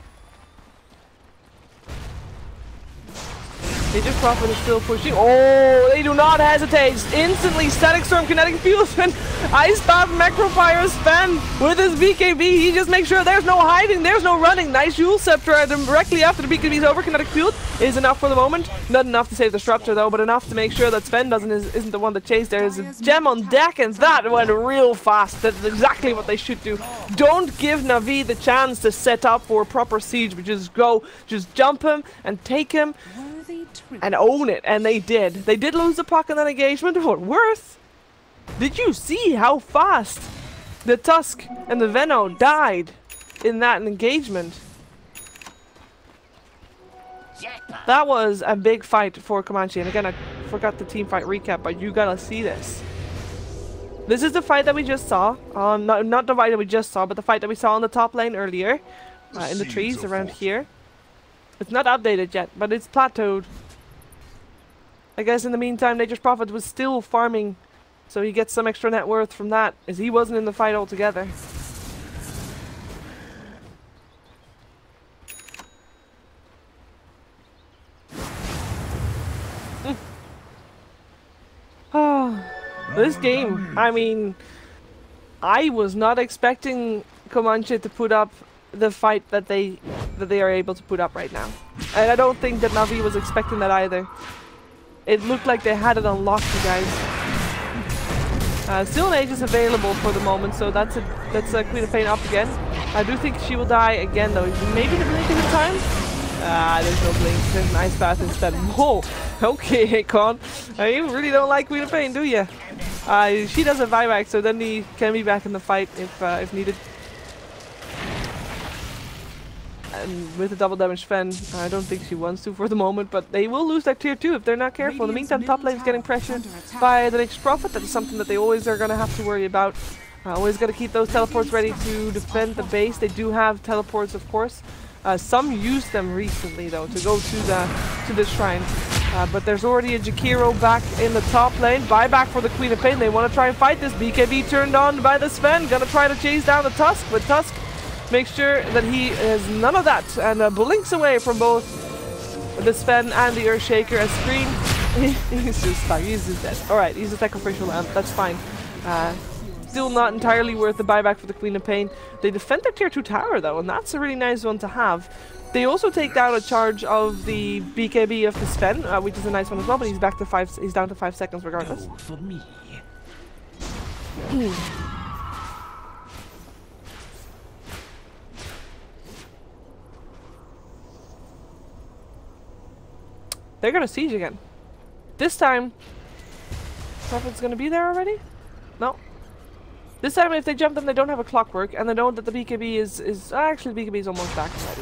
Nature's Prophet is still pushing. Oh, they do not hesitate. Instantly, Static Storm, Kinetic Field, and Ice Bath, Macropyre Sven with his BKB. He just makes sure there's no hiding, there's no running. Nice Jewel Scepter directly after the BKB is over. Kinetic Field is enough for the moment. Not enough to save the Disruptor though, but enough to make sure that Sven isn't the one to chase. There is a gem on deck, and that went real fast. That's exactly what they should do. Don't give Na'Vi the chance to set up for a proper siege, but just go, just jump him and take him and own it. And they did. They did lose the puck in that engagement, but worth. Did you see how fast the Tusk and the Veno died in that engagement? That was a big fight for Comanche. And again, I forgot the team fight recap, but you gotta see this. This is the fight that we just saw. Not the fight that we just saw, but the fight that we saw on the top lane earlier. In the trees around here. It's not updated yet, but it's plateaued. I guess in the meantime, Nature's Prophet was still farming, so he gets some extra net worth from that, as he wasn't in the fight altogether. Oh, this game, I mean, I was not expecting Comanche to put up the fight that they are able to put up right now. And I don't think that Na'Vi was expecting that either. It looked like they had it unlocked, you guys. Still an Aegis available for the moment, so that's a Queen of Pain up again. I do think she will die again though. Maybe the blink is in time? There's no blink. There's an Ice Bath instead. Whoa! Okay, Hakon. You really don't like Queen of Pain, do you? She does a buyback, so then he can be back in the fight if needed. And with a double damage Fen, I don't think she wants to for the moment, but they will lose that tier 2 if they're not careful. In the meantime, top lane is getting pressured by the Nature's Prophet. That is something that they always are going to have to worry about. Always got to keep those teleports ready to defend the base. They do have teleports, of course. Some used them recently, though, to go to the shrine. But there's already a Jakiro back in the top lane. Buyback for the Queen of Pain. They want to try and fight this. BKB turned on by the Sven. Gonna try to chase down the Tusk, but Tusk makes sure that he has none of that. And blinks away from both the Sven and the Earthshaker as Scream. He's just stuck. He's just dead. Alright, he's a sacrificial lamp. That's fine. Still not entirely worth the buyback for the Queen of Pain. They defend their tier 2 tower though, and that's a really nice one to have. They also take down a charge of the BKB of the Sven, which is a nice one as well, but he's back to 5. He's down to 5 seconds regardless. For me. They're gonna siege again. This time, Prophet's gonna be there already? No. This time, if they jump them, they don't have a clockwork, and they know that the BKB is actually the BKB is almost back already.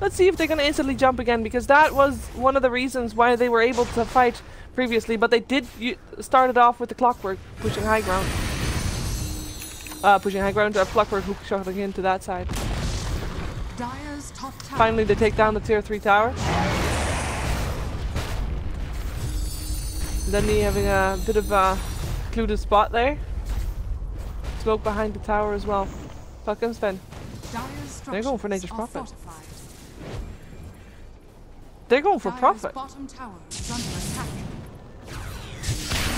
Let's see if they're gonna instantly jump again, because that was one of the reasons why they were able to fight previously. But they did started off with the clockwork pushing high ground, clockwork hook shotting into that side. Dire's top tower. Finally, they take down the tier 3 tower. Dundee having a bit of a clued spot there. Smoke behind the tower as well. Fucking Sven. They're going for Nature's Prophet. They're going for Prophet.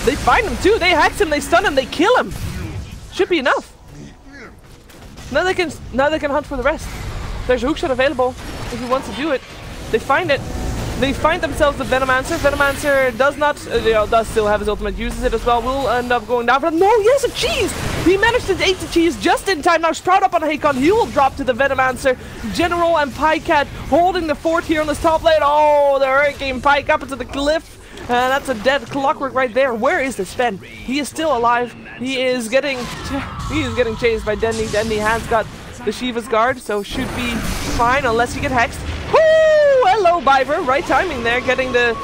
They find him too. They hex him. They stun him. They kill him. Should be enough. Now they can hunt for the rest. There's a hookshot available if he wants to do it. They find it. They find themselves the Venomancer. Venomancer does not, does still have his ultimate, uses it as well. Will end up going down for him. No, he has a cheese! He managed to eat the cheese just in time. Now Sprout up on a Hakon. He will drop to the Venomancer. General and Pycat holding the fort here on this top lane. Oh, the Hurricane Pike up into the cliff. That's a dead clockwork right there. Where is the Sven? He is still alive. He is getting chased by Denny. Denny has got the Shiva's guard, so should be fine unless he get hexed. Woo! Hello, Biver. Right timing there, getting the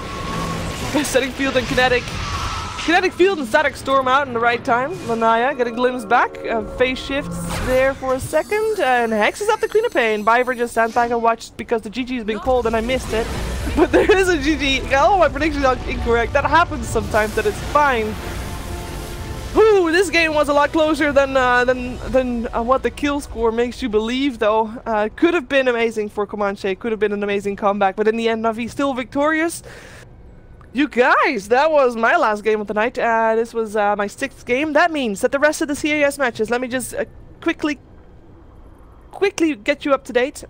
Static Field and Kinetic Field and Static Storm out in the right time. Lanaya getting glimpsed back. Phase shifts there for a second, and hexes up the Queen of Pain. Biver just stands back and watches because the GG is being pulled and I missed it. But there is a GG. Oh, my predictions are incorrect. That happens sometimes, that it's fine. Whew, this game was a lot closer than what the kill score makes you believe, though. Could have been amazing for Comanche, could have been an amazing comeback, but in the end, Navi still victorious. You guys, that was my last game of the night. This was my 6th game. That means that the rest of the CIS matches, let me just quickly get you up to date.